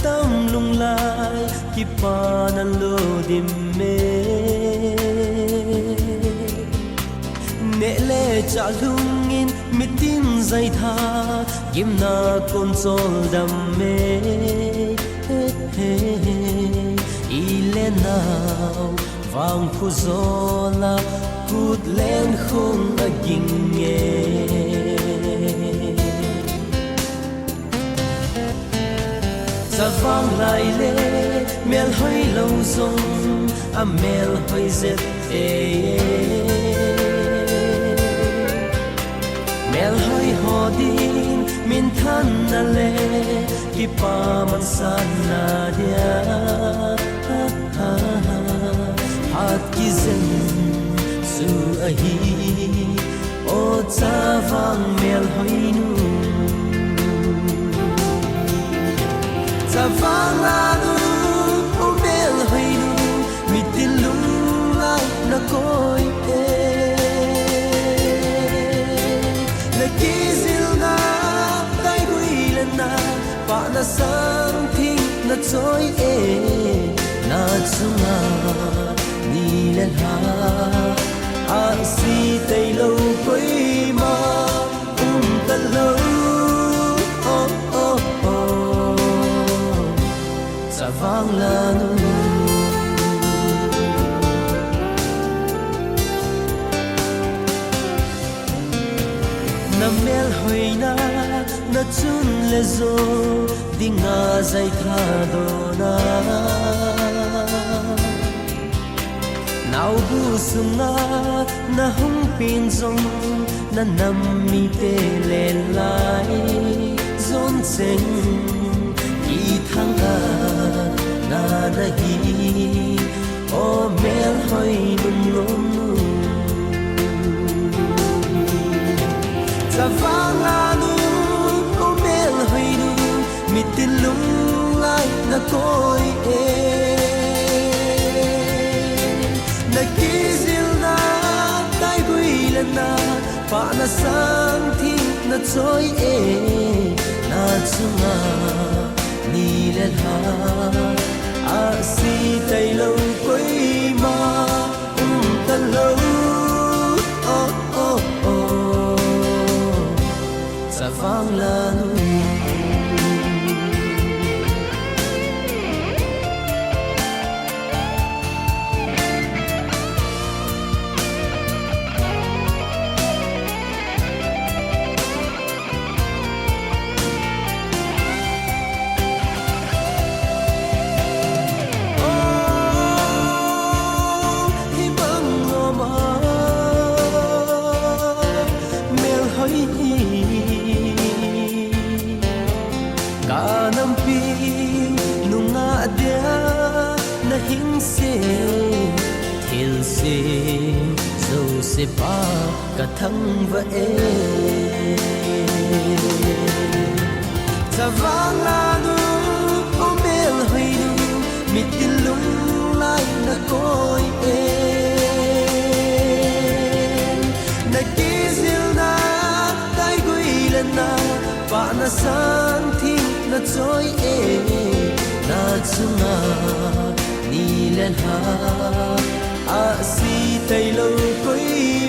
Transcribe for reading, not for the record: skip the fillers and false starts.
tâm lung lai ki pa na lo dim me nè lệ cha lung in mi tin dây tha kim na con sol đam mê y lên nào vang khu gió la cút lên không ở kinh nghe sa vang lại lệ mel hơi lâu rong a mel hơi zet mel hơi ho din min than na le ki pa man san na dia hat ki zen su a hi o cha vang mel hơi nu cha vang la nu o mel hơi nu mi tin lung lai na koi na sang thing na choi na chunga ni le ha a si tay lâu koi ma ta lâu sa vang la nu na mel hoi na chun le zo dinga zai tha do na nau bu sunga na hung pin zong na nam mi te le lai zon seng i thang a na na hi o mel hoi nun lom nu sa vang la nu o mel hoi nu mi tin lung lai na koi na ki zil na tai gui le na pa na sang thi na choi na chunga ni le ha a si tai lo koi ma ta lo sa vang la nu se pa ka thang va sa vang la nu o mel hoi nu mi tin lung lai na koi na ki zil na tai gui le na pa na sang thi na choi na chunga ni le ha a si tay lâu koi